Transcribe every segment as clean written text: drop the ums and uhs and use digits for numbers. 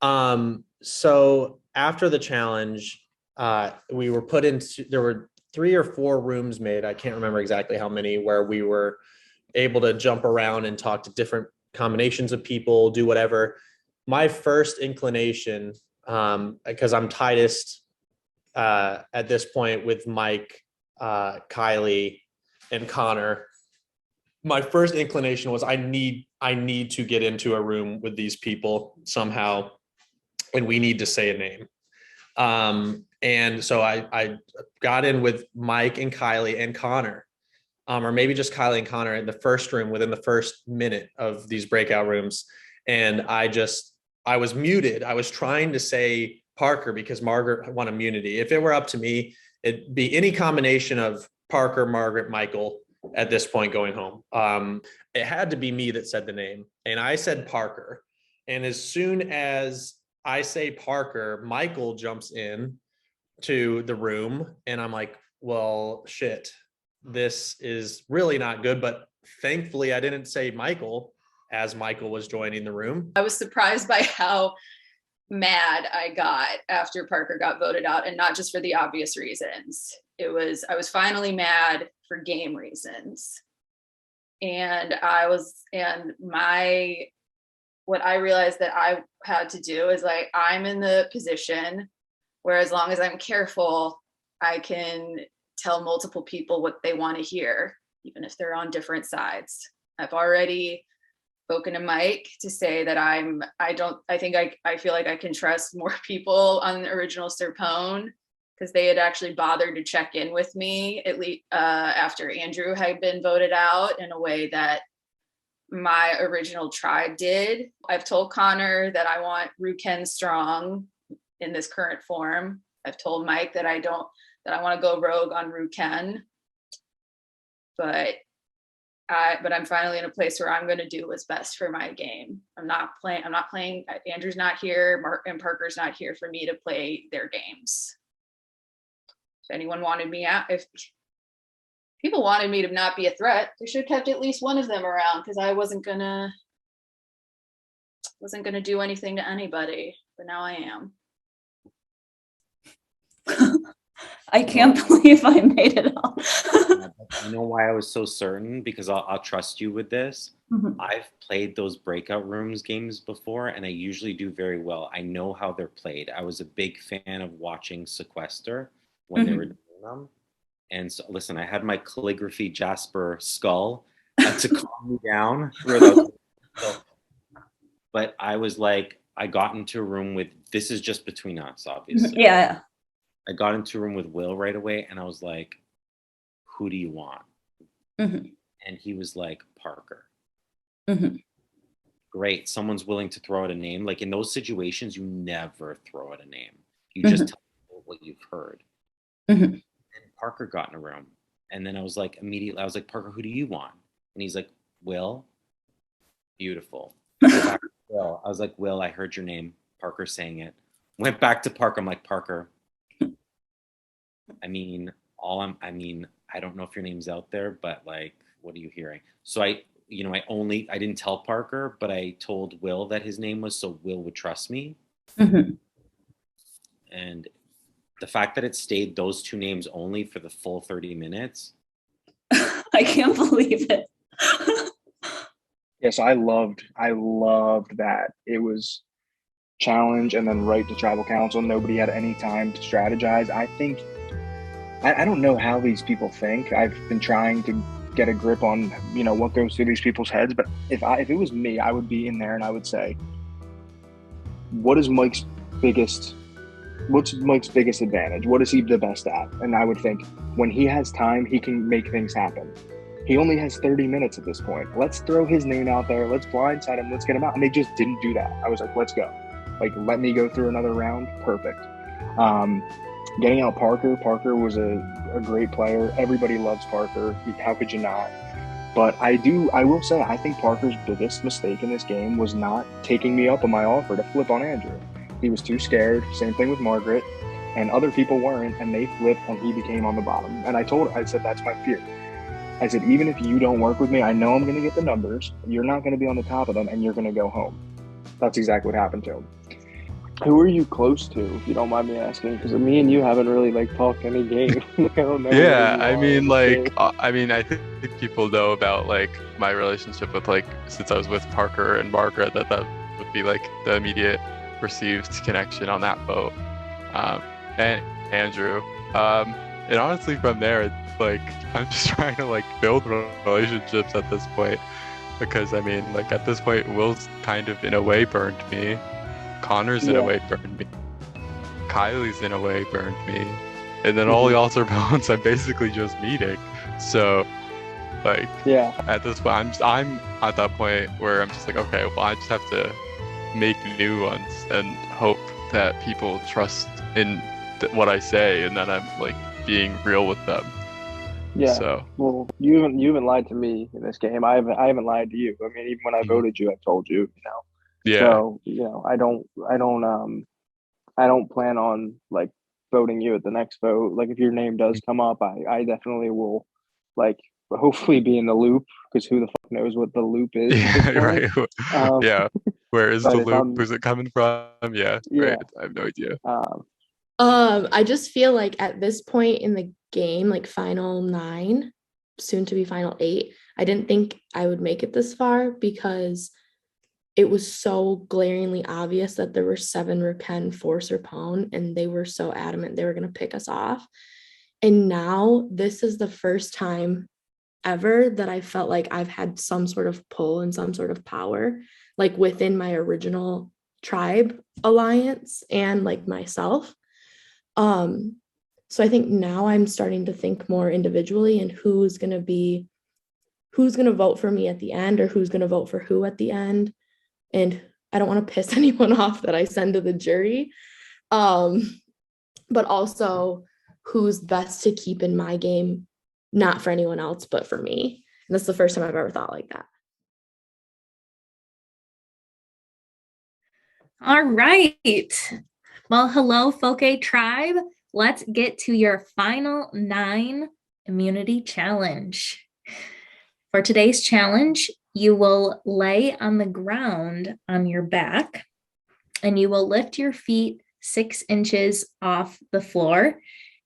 So after the challenge, we were put into, there were 3 or 4 rooms made. I can't remember exactly how many, where we were able to jump around and talk to different combinations of people, do whatever. My first inclination, because I'm tightest at this point with Mike, Kiley, and Connor, my first inclination was I need to get into a room with these people somehow, and we need to say a name. And so I got in with Mike and Kiley and Connor, or maybe just Kiley and Connor in the first room within the first minute of these breakout rooms. And I was muted. I was trying to say Parker because Margaret won immunity. If it were up to me, it'd be any combination of Parker, Margaret, Michael at this point going home. It had to be me that said the name. And I said Parker. And as soon as I say Parker, Michael jumps in to the room and I'm like, well, shit, this is really not good. But thankfully I didn't say Michael as Michael was joining the room. I was surprised by how mad I got after Parker got voted out, and not just for the obvious reasons. I was finally mad for game reasons. And what I realized that I had to do is, like, I'm in the position where as long as I'm careful, I can tell multiple people what they want to hear, even if they're on different sides. I've already spoken to Mike to say that I feel like I can trust more people on the original Serpone, because they had actually bothered to check in with me at least after Andrew had been voted out in a way that my original tribe did. I've told Connor that I want Ruken strong in this current form. I've told Mike that I want to go rogue on Ruken, but I'm finally in a place where I'm going to do what's best for my game. I'm not playing. Andrew's not here. And Parker's not here for me to play their games. If anyone wanted me out, if people wanted me to not be a threat, they should have kept at least one of them around, because I wasn't gonna do anything to anybody. But now I am. I can't believe I made it up. You know why I was so certain? Because I'll trust you with this. Mm-hmm. I've played those breakout rooms games before, and I usually do very well. I know how they're played. I was a big fan of watching Sequester when they were doing them. And so, listen, I had my calligraphy Jasper skull to calm me down. But I was like, I got into a room with, this is just between us, obviously. Yeah. I got into a room with Will right away, and I was like, who do you want? Mm-hmm. And he was like, Parker. Mm-hmm. Great. Someone's willing to throw out a name. Like, in those situations, you never throw out a name. You just tell people what you've heard. Mm-hmm. And Parker got in a room. And then I was like, immediately, I was like, Parker, who do you want? And he's like, Will. Beautiful. I was like, Will, I heard your name. Parker saying it. Went back to Parker. I'm like, Parker, I don't know if your name's out there, but like, what are you hearing? So I didn't tell Parker, but I told Will that his name was, so Will would trust me. Mm-hmm. And the fact that it stayed those 2 names only for the full 30 minutes. I can't believe it. Yes, I loved that. It was challenge and then right to tribal council. Nobody had any time to strategize. I don't know how these people think. I've been trying to get a grip on, what goes through these people's heads. But if it was me, I would be in there and I would say, what's Mike's biggest advantage? What is he the best at? And I would think, when he has time, he can make things happen. He only has 30 minutes at this point. Let's throw his name out there. Let's blindside him. Let's get him out. And they just didn't do that. I was like, let's go. Like, let me go through another round. Perfect. Getting out Parker was a great player. Everybody loves Parker. How could you not? But I will say, I think Parker's biggest mistake in this game was not taking me up on my offer to flip on Andrew. He was too scared. Same thing with Margaret. And other people weren't, and they flipped, and he became on the bottom. And I said, that's my fear. I said, even if you don't work with me, I know I'm going to get the numbers. You're not going to be on the top of them, and you're going to go home. That's exactly what happened to him. Who are you close to, if you don't mind me asking? Because me and you haven't really like talked any game. I don't know. Yeah, I mean, like, I think people know about like my relationship with like, since I was with Parker and Margaret, that would be like the immediate perceived connection on that boat. And Andrew. And honestly, from there, it's like I'm just trying to like build relationships at this point, because I mean, like at this point, Will's kind of in a way burned me. Connor's in a way burned me. Kiley's in a way burned me. And then all the altar bones I'm basically just meeting. So like at this point I'm at that point where I'm just like, okay, well I just have to make new ones and hope that people trust in what I say and that I'm like being real with them. Yeah. So well, you haven't lied to me in this game. I haven't lied to you. I mean, even when I voted you, I told you, you know. Yeah. So, you know, I don't plan on like voting you at the next vote. Like if your name does come up, I definitely will like hopefully be in the loop, because who the fuck knows what the loop is. Yeah, right. Yeah. Where is the loop? Where's it coming from? Yeah. Right. I have no idea. I just feel like at this point in the game, like final 9, soon to be final 8, I didn't think I would make it this far because it was so glaringly obvious that there were 7 Ruken, 4 Serpone, and they were so adamant they were going to pick us off. And now this is the first time ever that I felt like I've had some sort of pull and some sort of power, like within my original tribe alliance and like myself. So I think now I'm starting to think more individually and who's going to vote for me at the end, or who's going to vote for who at the end. And I don't want to piss anyone off that I send to the jury. But also who's best to keep in my game, not for anyone else, but for me. And that's the first time I've ever thought like that. All right. Well, hello, PHOQUE tribe. Let's get to your final 9 immunity challenge. For today's challenge, you will lay on the ground on your back and you will lift your feet 6 inches off the floor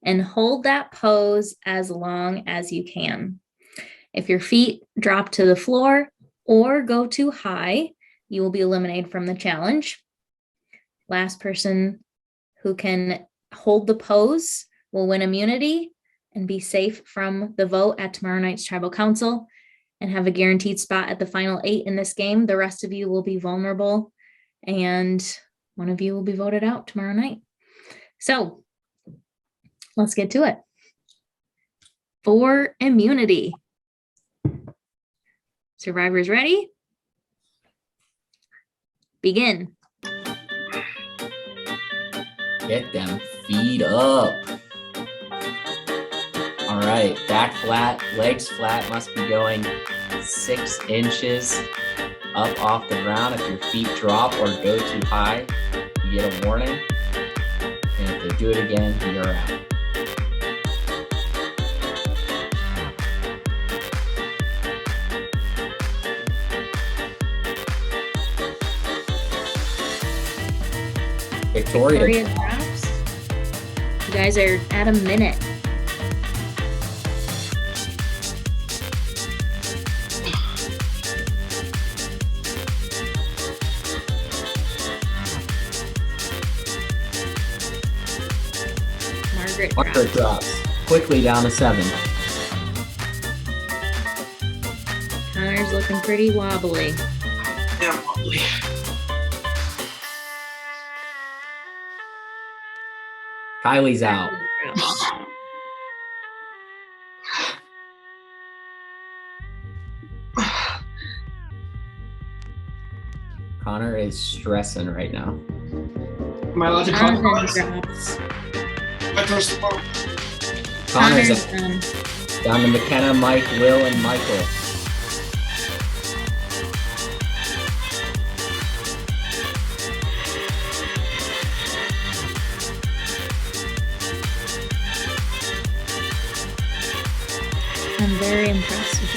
and hold that pose as long as you can. If your feet drop to the floor or go too high, you will be eliminated from the challenge. Last person who can hold the pose will win immunity and be safe from the vote at tomorrow night's tribal council and have a guaranteed spot at the final 8 in this game. The rest of you will be vulnerable and one of you will be voted out tomorrow night. So let's get to it. For immunity. Survivors ready? Begin. Get them feet up. All right, back flat, legs flat, must be going 6 inches up off the ground. If your feet drop or go too high, you get a warning. And if they do it again, you're out. Victoria drops. You guys are at a minute. Margaret drops quickly down to 7. Connor's looking pretty wobbly. Yeah, wobbly. Kiley's out. Connor is stressing right now. Am I allowed to cut? Connor's down to McKenna, Mike, Will, and Michael. I'm very impressed with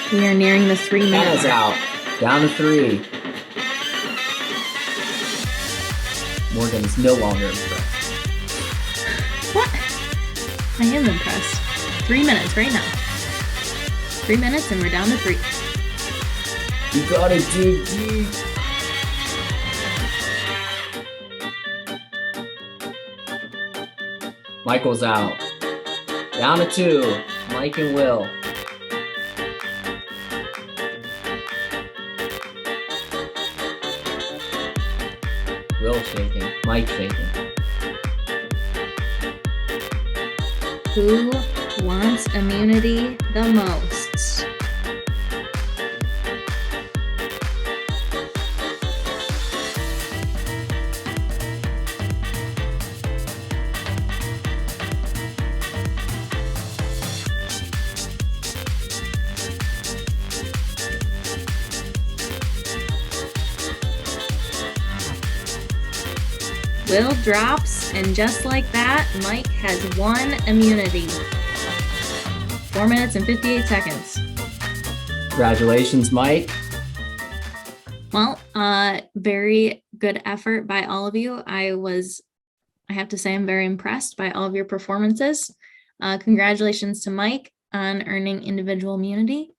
everything. We are nearing the 3-minute McKenna's mark. out. Down to 3. Morgan is no longer impressed. What? I am impressed. 3 minutes right now. 3 minutes and we're down to 3. You gotta dig deep. Michael's out. Down to 2. Mike and Will. Will shaking. Mike shaking. Who wants immunity the most? Will drops, and just like that, Mike has 1 immunity. 4 minutes and 58 seconds. Congratulations, Mike. Well, very good effort by all of you. I have to say, I'm very impressed by all of your performances. Congratulations to Mike on earning individual immunity.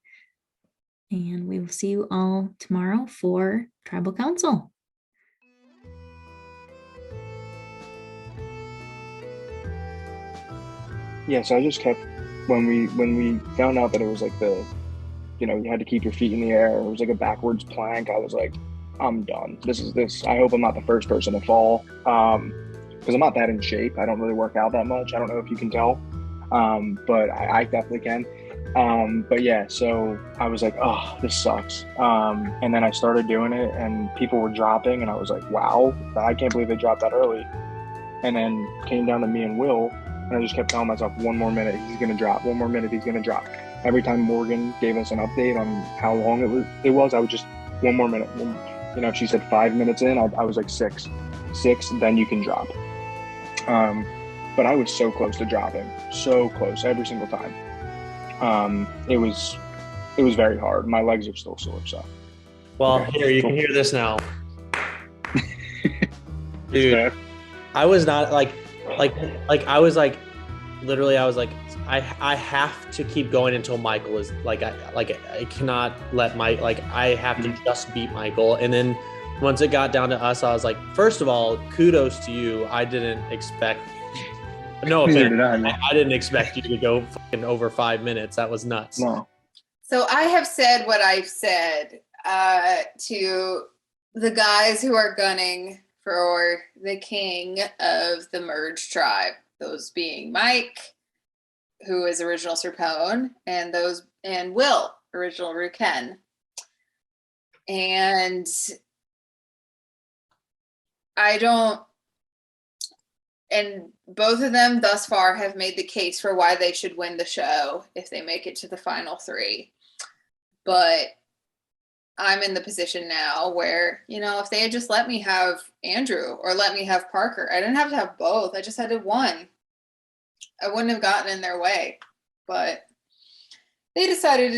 And we will see you all tomorrow for Tribal Council. Yeah, so I just kept, when we found out that it was like you had to keep your feet in the air, it was like a backwards plank, I was like, I'm done. This. I hope I'm not the first person to fall, because I'm not that in shape. I don't really work out that much. I don't know if you can tell, but I definitely can. But yeah, so I was like, oh, this sucks. And then I started doing it, and people were dropping, and I was like, wow, I can't believe they dropped that early. And then came down to me and Will. And I just kept telling myself, 1 more minute, he's going to drop. 1 more minute, he's going to drop. Every time Morgan gave us an update on how long it was, I would just, 1 more minute. If she said 5 minutes in, I was like 6. 6, then you can drop. But I was so close to dropping. So close, every single time. It was very hard. My legs are still sore, so. Well, Okay. here, you can hear this now. Dude, I was not like I was like, literally, I was like, I have to keep going until Michael is I cannot let I have to just beat Michael. And then once it got down to us, I was like, first of all, kudos to you. I didn't expect, no offense, I didn't expect you to go fucking over 5 minutes. That was nuts. No. So I have said what I've said to the guys who are gunning for the king of the merged tribe, those being Mike, who is original Serpone, and Will, original Ruken. And and both of them thus far have made the case for why they should win the show if they make it to the final 3. But I'm in the position now where, if they had just let me have Andrew or let me have Parker, I didn't have to have both. I just had to have one. I wouldn't have gotten in their way. But they decided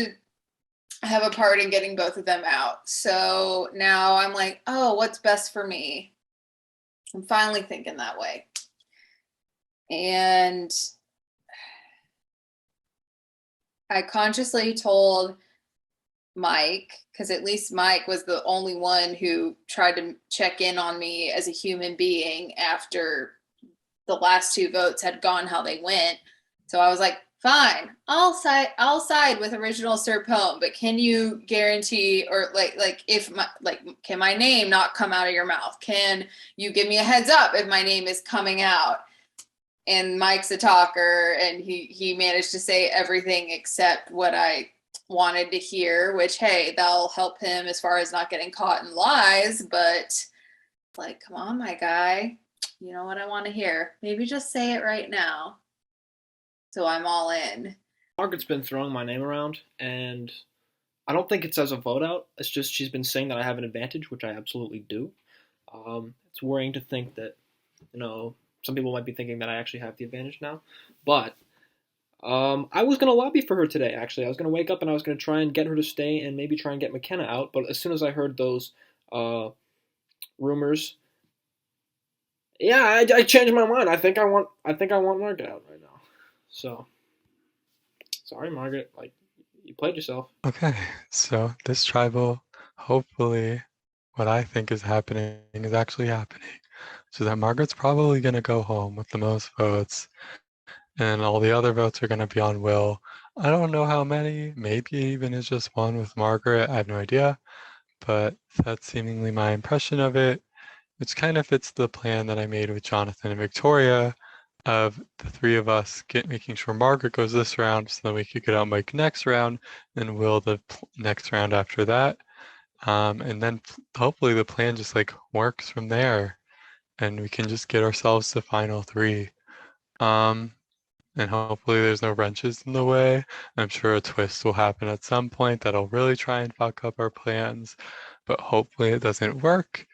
to have a part in getting both of them out. So now I'm like, oh, what's best for me? I'm finally thinking that way. And I consciously told Mike, because at least Mike was the only one who tried to check in on me as a human being after the last 2 votes had gone how they went. So I was like, fine, I'll side with original Serpone, but can you guarantee, or can my name not come out of your mouth? Can you give me a heads up if my name is coming out? And Mike's a talker, and he managed to say everything except what I wanted to hear, which, hey, that'll help him as far as not getting caught in lies, but come on, my guy, you know what I want to hear. Maybe just say it right now. So I'm all in. Margaret's been throwing my name around, and I don't think it's as a vote out. It's just she's been saying that I have an advantage, which I absolutely do. It's worrying to think that, some people might be thinking that I actually have the advantage now. But I was going to lobby for her today, actually. I was going to wake up and I was going to try and get her to stay and maybe try and get McKenna out. But as soon as I heard those rumors Yeah, I changed my mind. I think I want Margaret out right now. So sorry, Margaret. Like, you played yourself. Okay, so this tribal, hopefully, what I think is happening is actually happening. So that Margaret's probably going to go home with the most votes, and all the other votes are going to be on Will. I don't know how many, maybe even it's just one with Margaret. I have no idea, but that's seemingly my impression of it, which kind of fits the plan that I made with Jonathan and Victoria of the three of us making sure Margaret goes this round so then we could get out Mike next round and Will the next round after that. And then hopefully the plan just like works from there and we can just get ourselves to final three. And hopefully there's no wrenches in the way. I'm sure a twist will happen at some point that'll really try and fuck up our plans, but hopefully it doesn't work.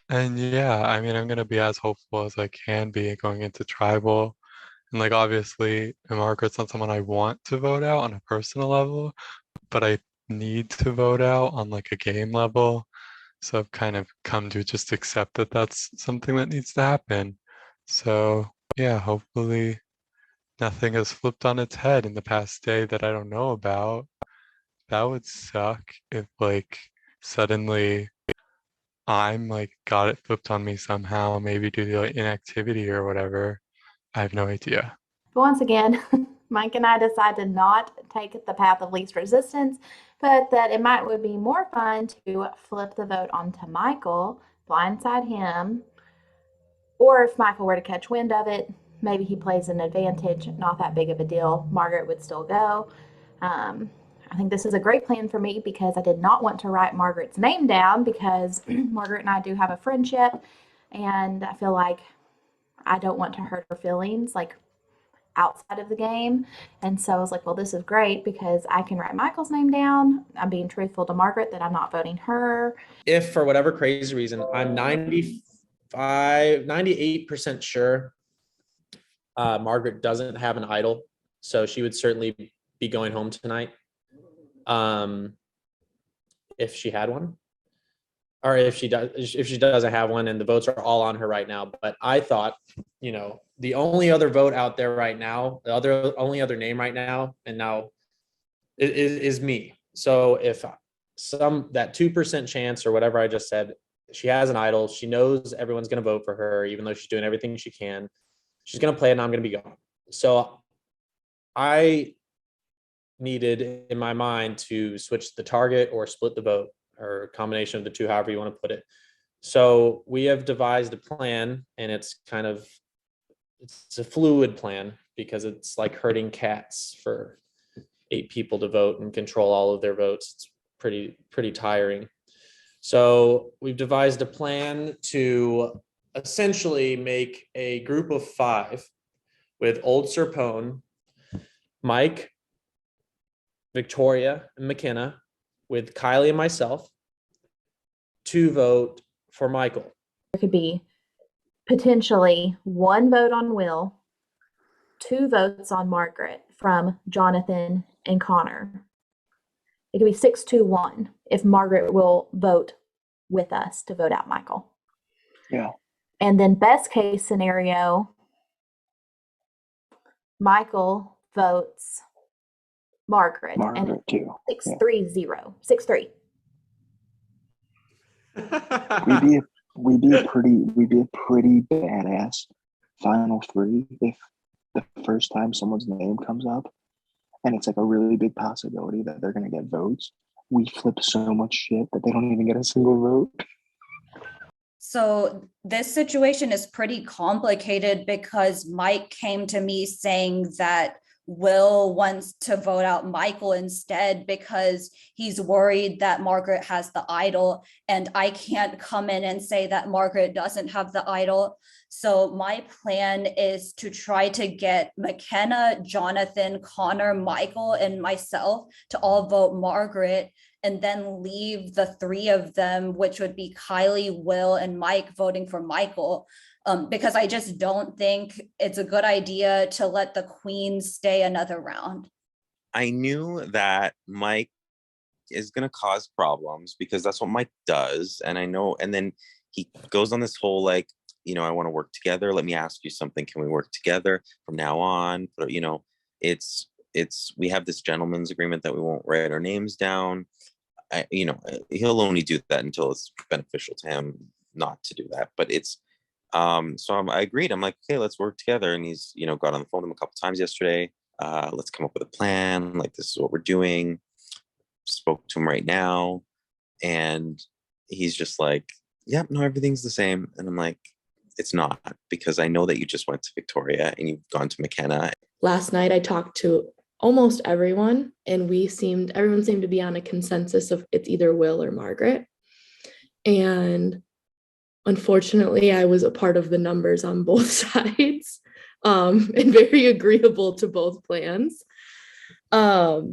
And yeah, I mean, I'm gonna be as hopeful as I can be going into tribal. And like obviously, Margaret's not someone I want to vote out on a personal level, but I need to vote out on like a game level. So I've kind of come to just accept that that's something that needs to happen. So yeah, hopefully nothing has flipped on its head in the past day that I don't know about. That would suck if like suddenly I'm like got it flipped on me somehow, maybe due to like, inactivity or whatever. I have no idea. But once again, Mike and I decided to not take the path of least resistance, but that it would be more fun to flip the vote onto Michael, blindside him, or if Michael were to catch wind of it, maybe he plays an advantage, not that big of a deal. Margaret would still go. I think this is a great plan for me because I did not want to write Margaret's name down because Margaret and I do have a friendship, and I feel like I don't want to hurt her feelings like outside of the game. And so I was like, well, this is great because I can write Michael's name down. I'm being truthful to Margaret that I'm not voting her. If for whatever crazy reason, I'm 98% sure Margaret doesn't have an idol, so she would certainly be going home tonight. If she had one, or if she doesn't have one, and the votes are all on her right now. But I thought, the only other vote out there right now, the only other name right now, and now is me. So if that 2% chance or whatever I just said, she has an idol, she knows everyone's going to vote for her, even though she's doing everything she can. She's going to play it, and I'm going to be gone. So I needed in my mind to switch the target or split the vote or a combination of the two, however you want to put it. So we have devised a plan, and it's a fluid plan because it's like herding cats for 8 people to vote and control all of their votes. It's pretty tiring. So we've devised a plan to essentially make a group of 5 with Old Serpone, Mike, Victoria, and McKenna, with Kiley and myself, to vote for Michael. There could be potentially 1 vote on Will, 2 votes on Margaret from Jonathan and Connor. It could be 6-1 if Margaret will vote with us to vote out Michael. Yeah. And then best case scenario, Michael votes Margaret and too. 6-3-0. 6-3. We'd be a pretty badass final 3 if the first time someone's name comes up and it's like a really big possibility that they're gonna get votes, we flip so much shit that they don't even get a single vote. So this situation is pretty complicated because Mike came to me saying that Will wants to vote out Michael instead because he's worried that Margaret has the idol, and I can't come in and say that Margaret doesn't have the idol. So my plan is to try to get McKenna, Jonathan, Connor, Michael, and myself to all vote Margaret, and then leave the 3 of them, which would be Kiley, Will, and Mike, voting for Michael. Because I just don't think it's a good idea to let the queen stay another round. I knew that Mike is going to cause problems because that's what Mike does. And I know, and then he goes on this whole like, I want to work together. Let me ask you something. Can we work together from now on? But, we have this gentleman's agreement that we won't write our names down. He'll only do that until it's beneficial to him not to do that. But it's, I agreed. I'm like, okay, let's work together. And he's, got on the phone with him a couple times yesterday. Let's come up with a plan. Like, this is what we're doing. Spoke to him right now. And he's just like, yep, no, everything's the same. And I'm like, it's not, because I know that you just went to Victoria and you've gone to McKenna. Last night I talked to almost everyone, and everyone seemed to be on a consensus of it's either Will or Margaret. And unfortunately, I was a part of the numbers on both sides, and very agreeable to both plans. But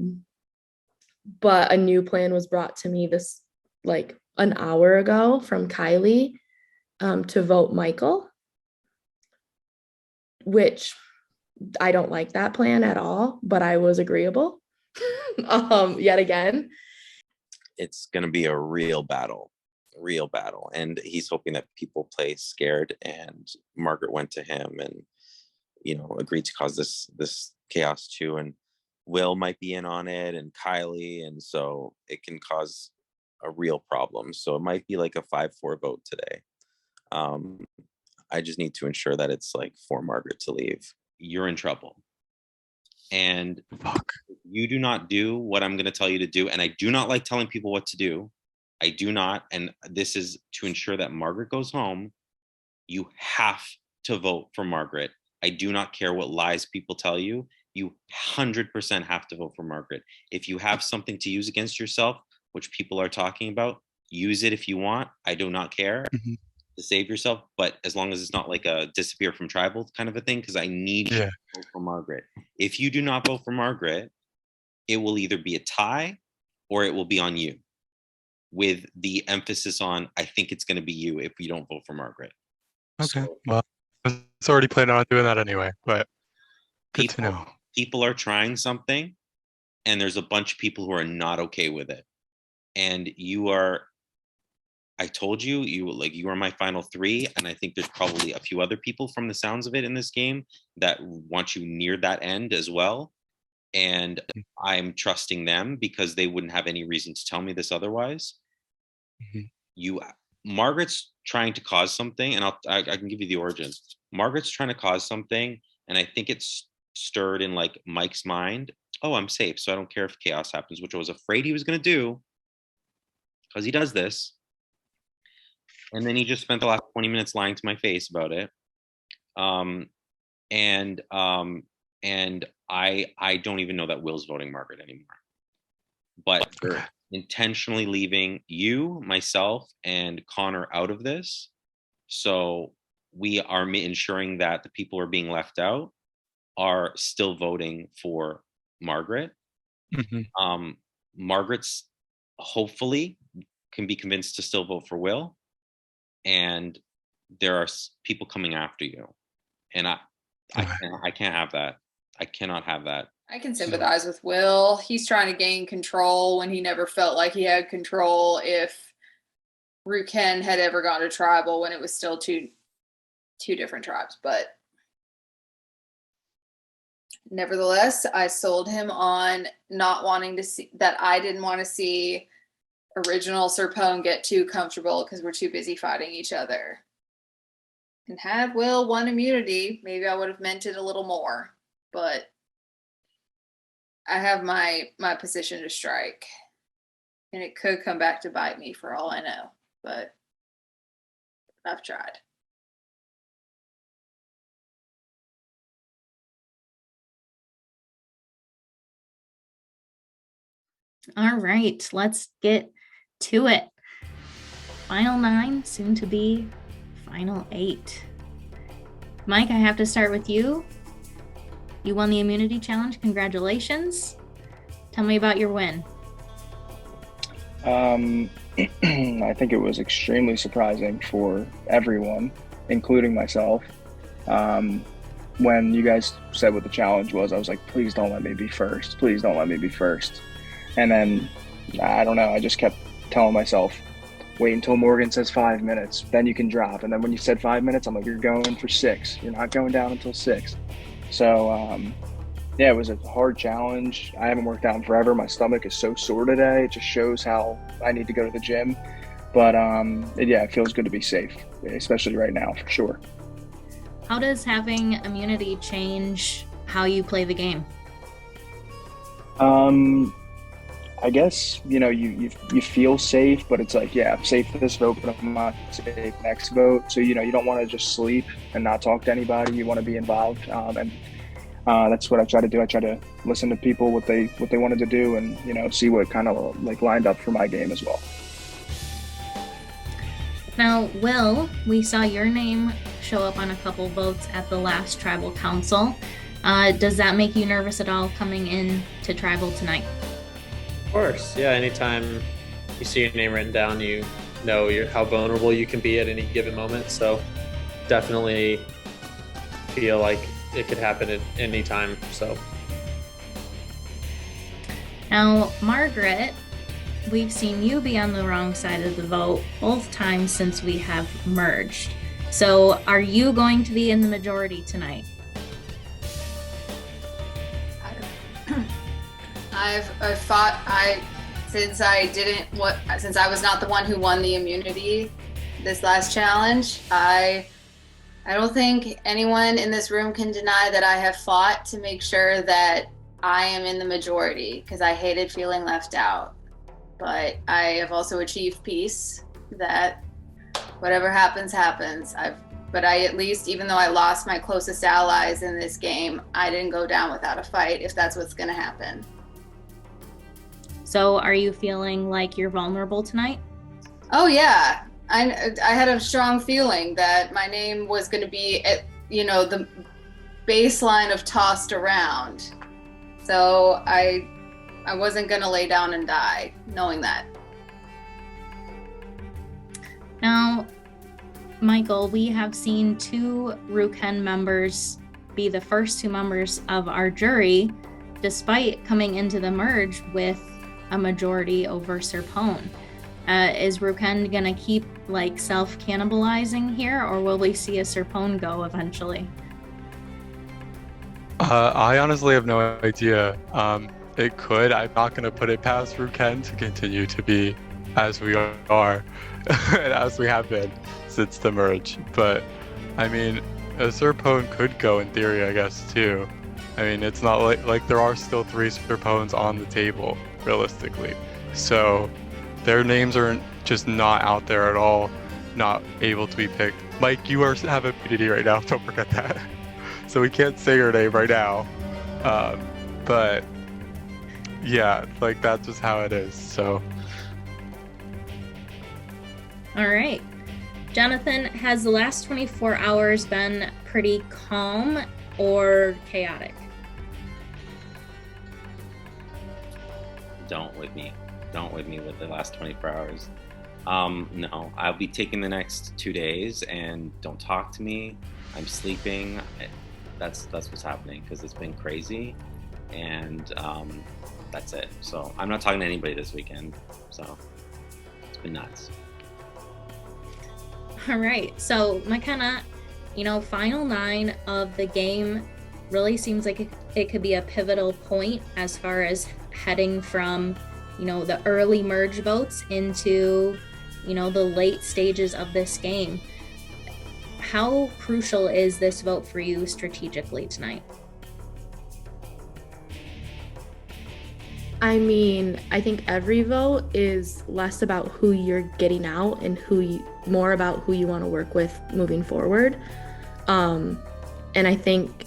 a new plan was brought to me this like an hour ago from Kiley, to vote Michael, which I don't like that plan at all, but I was agreeable. Yet again. It's going to be a real battle. And he's hoping that people play scared, and Margaret went to him and, agreed to cause this chaos too. And Will might be in on it, and Kiley. And so it can cause a real problem. So it might be like a 5-4 vote today. I just need to ensure that it's like for Margaret to leave. You're in trouble. And you do not do what I'm going to tell you to do. And I do not like telling people what to do. I do not. And this is to ensure that Margaret goes home. You have to vote for Margaret. I do not care what lies people tell you. You 100% have to vote for Margaret. If you have something to use against yourself, which people are talking about, use it if you want. I do not care. To save yourself, but as long as it's not like a disappear from tribal kind of a thing, because I need you to vote for Margaret. If you do not vote for Margaret, it will either be a tie or it will be on you, with the emphasis on, I think it's going to be you if you don't vote for Margaret. Okay, So, well, I was already planning on doing that anyway, but good to know. People are trying something, and there's a bunch of people who are not okay with it. And I told you, you are my final 3, and I think there's probably a few other people from the sounds of it in this game that want you near that end as well. And I'm trusting them because they wouldn't have any reason to tell me this otherwise. Margaret's trying to cause something, and I can give you the origin. Margaret's trying to cause something, and I think it's stirred in like Mike's mind. Oh, I'm safe, so I don't care if chaos happens, which I was afraid he was going to do, because he does this. And then he just spent the last 20 minutes lying to my face about it. And I don't even know that Will's voting Margaret anymore. But they're intentionally leaving you, myself, and Connor out of this. So we are ensuring that the people who are being left out are still voting for Margaret. Margaret's hopefully can be convinced to still vote for Will. And there are people coming after you, and I can't have that. I cannot have that. I can sympathize with Will. He's trying to gain control when he never felt like he had control. If Ruken had ever gone to tribal when it was still two different tribes, but nevertheless, I sold him on not wanting to see that. I didn't want to see original Serpone get too comfortable because we're too busy fighting each other. And had Will won immunity, maybe I would have meant it a little more. But I have my position to strike. And it could come back to bite me for all I know. But I've tried. All right, let's get to it. Final 9, soon to be final 8. Mike, I have to start with you. You won the immunity challenge. Congratulations. Tell me about your win. I think it was extremely surprising for everyone, including myself. When you guys said what the challenge was, I was like, please don't let me be first. Please don't let me be first. And then, I don't know, I just kept telling myself, wait until Morgan says 5 minutes, then you can drop. And then when you said 5 minutes, I'm like, you're going for 6. You're not going down until 6. So, yeah, it was a hard challenge. I haven't worked out in forever. My stomach is so sore today. It just shows how I need to go to the gym. But yeah, it feels good to be safe, especially right now, for sure. How does having immunity change how you play the game? I guess, you feel safe, but it's like, yeah, I'm safe for this vote, but I'm not safe next vote. So, you don't want to just sleep and not talk to anybody. You want to be involved. And that's what I try to do. I try to listen to people, what they wanted to do, and, see what kind of like lined up for my game as well. Now, Will, we saw your name show up on a couple votes at the last tribal council. Does that make you nervous at all coming in to tribal tonight? Of course, yeah. Anytime you see your name written down, you know how vulnerable you can be at any given moment. So definitely feel like it could happen at any time. So now, Margaret, we've seen you be on the wrong side of the vote both times since we have merged. So are you going to be in the majority tonight? Since I was not the one who won the immunity this last challenge, I don't think anyone in this room can deny that I have fought to make sure that I am in the majority, because I hated feeling left out. But I have also achieved peace, that whatever happens, happens. But I at least, even though I lost my closest allies in this game, I didn't go down without a fight, if that's what's going to happen. So are you feeling like you're vulnerable tonight? Oh, yeah. I had a strong feeling that my name was going to be at, the baseline of tossed around. So I wasn't going to lay down and die, knowing that. Now, Michael, we have seen 2 Ruken members be the first 2 members of our jury, despite coming into the merge with a majority over Serpone. Is Ruken gonna keep self-cannibalizing here, or will we see a Serpone go eventually? I honestly have no idea. It could. I'm not going to put it past Ruken to continue to be as we are and as we have been since the merge. But I mean, a Serpone could go in theory, I guess, too. I mean, it's not like there are still 3 Serpones on the table, realistically. So their names are just not out there at all, not able to be picked. Mike, you have immunity right now, don't forget that. So we can't say your name right now. But yeah, that's just how it is. So. All right. Jonathan, has the last 24 hours been pretty calm or chaotic? Don't with me with the last 24 hours. No, I'll be taking the next 2 days, and don't talk to me. I'm sleeping. That's what's happening, because it's been crazy, and that's it. So I'm not talking to anybody this weekend. So it's been nuts. All right. So McKenna, final 9 of the game really seems like it could be a pivotal point as far as heading from, the early merge votes into, the late stages of this game. How crucial is this vote for you strategically tonight? I mean, I think every vote is less about who you're getting out and more about who you want to work with moving forward. And I think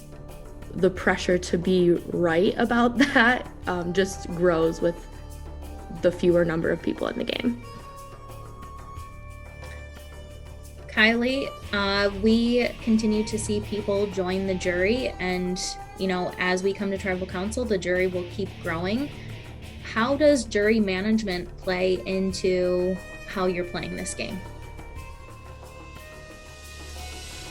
the pressure to be right about that just grows with the fewer number of people in the game. Kiley, we continue to see people join the jury, and as we come to tribal council, the jury will keep growing. How does jury management play into how you're playing this game?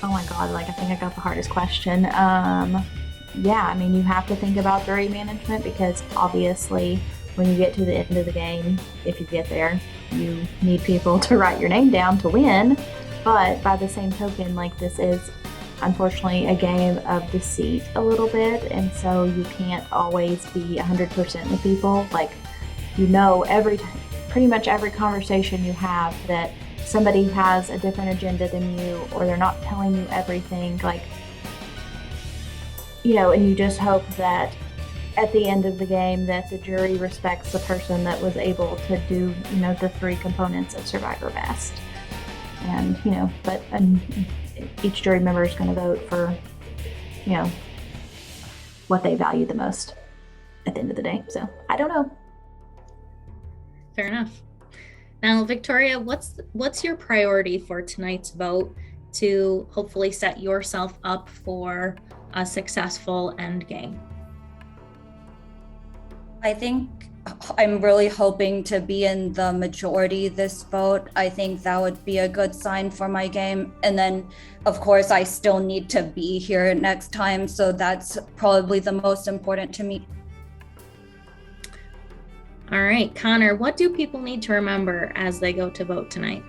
Oh my God, I think I got the hardest question. Yeah, I mean, you have to think about jury management, because obviously when you get to the end of the game, if you get there, you need people to write your name down to win. But by the same token, like, this is unfortunately a game of deceit a little bit, and so you can't always be 100% with people. Like, you know, pretty much every conversation you have that somebody has a different agenda than you, or they're not telling you everything, like, you know, and you just hope that at the end of the game that the jury respects the person that was able to do, you know, the 3 components of Survivor best. And, you know, but each jury member is going to vote for, you know, what they value the most at the end of the day. So I don't know. Fair enough. Now, Victoria, what's your priority for tonight's vote to hopefully set yourself up for a successful end game? I think I'm really hoping to be in the majority this vote. I think that would be a good sign for my game. And then, of course, I still need to be here next time. So that's probably the most important to me. All right, Connor, what do people need to remember as they go to vote tonight?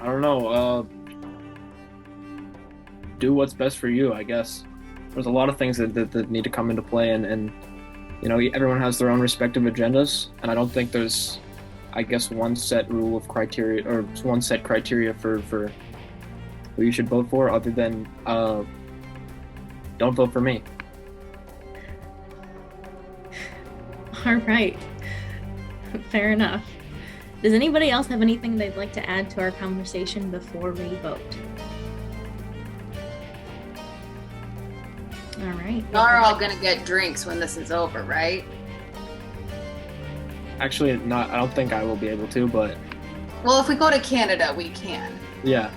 I don't know. Do what's best for you, I guess. There's a lot of things that need to come into play, and you know, everyone has their own respective agendas, and I don't think there's, I guess, one set rule of criteria or one set criteria for who you should vote for, other than don't vote for me. All right, fair enough. Does anybody else have anything they'd like to add to our conversation before we vote? All right. Y'all are all gonna get drinks when this is over, right? Actually, not. I don't think I will be able to, but Well, if we go to Canada, we can. yeah.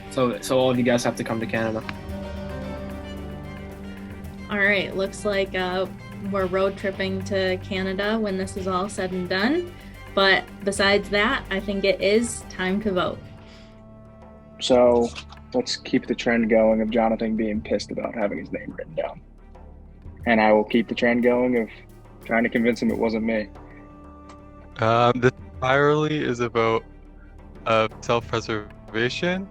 So all of you guys have to come to Canada. All right, looks like we're road tripping to Canada when this is all said and done. But besides that, I think it is time to vote. So let's keep the trend going of Jonathan being pissed about having his name written down. And I will keep the trend going of trying to convince him it wasn't me. This entirely is a vote of self-preservation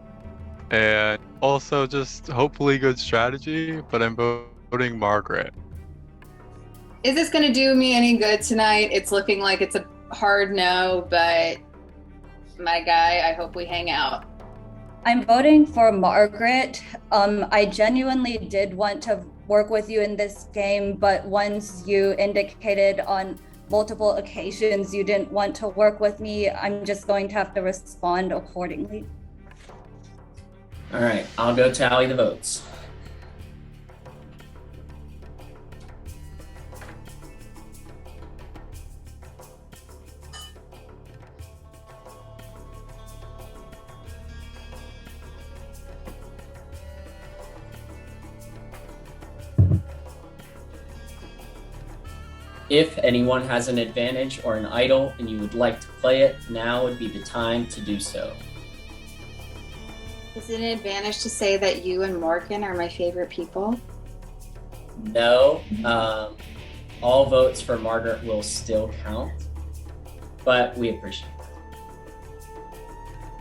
and also just hopefully good strategy, but I'm voting Margaret. Is this gonna do me any good tonight? It's looking like it's a hard no, but my guy, I hope we hang out. I'm voting for Margaret. I genuinely did want to work with you in this game, but once you indicated on multiple occasions you didn't want to work with me, I'm just going to have to respond accordingly. All right, I'll go tally the votes. If anyone has an advantage or an idol and you would like to play it, now would be the time to do so. Is it an advantage to say that you and Morgan are my favorite people? No, all votes for Margaret will still count, but we appreciate it.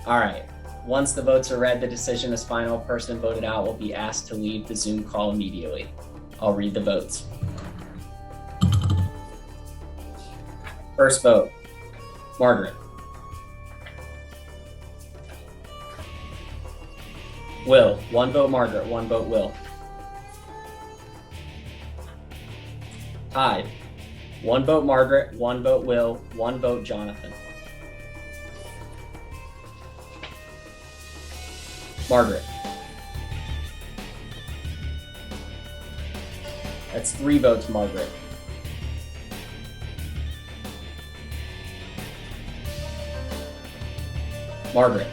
All right, once the votes are read, the decision is final. Person voted out will be asked to leave the Zoom call immediately. I'll read the votes. First vote, Margaret. Will, 1 vote Margaret, 1 vote Will. Tied, 1 vote Margaret, 1 vote Will, 1 vote Jonathan. Margaret. That's 3 votes Margaret. Margaret.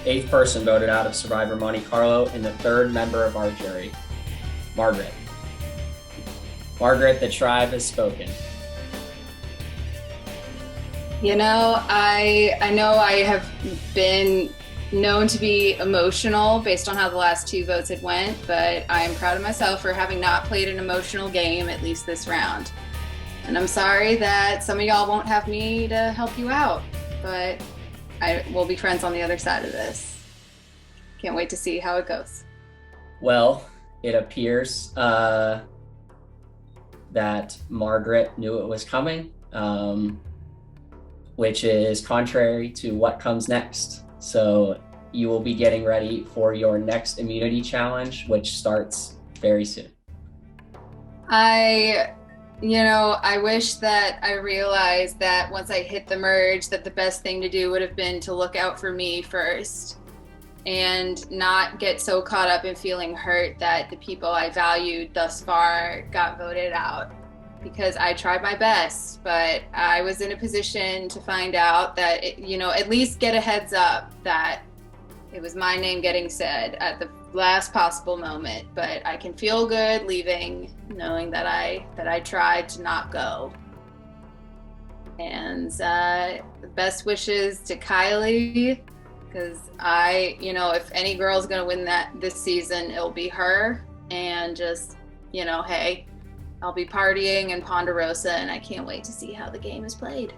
Eighth person voted out of Survivor Monte Carlo and the 3rd member of our jury, Margaret. Margaret, the tribe has spoken. You know, I know I have been known to be emotional based on how the last 2 votes had went, but I am proud of myself for having not played an emotional game, at least this round. And I'm sorry that some of y'all won't have me to help you out, but I will be friends on the other side of this. Can't wait to see how it goes. Well, it appears that Margaret knew it was coming, which is contrary to what comes next. So you will be getting ready for your next immunity challenge, which starts very soon. I wish that I realized that once I hit the merge, that the best thing to do would have been to look out for me first and not get so caught up in feeling hurt that the people I valued thus far got voted out. Because I tried my best, but I was in a position to find out that, at least get a heads up that it was my name getting said at the last possible moment. But I can feel good leaving, knowing that I tried to not go. And best wishes to Kiley, because if any girl's gonna win this season, it'll be her. And just, hey, I'll be partying in Ponderosa, and I can't wait to see how the game is played.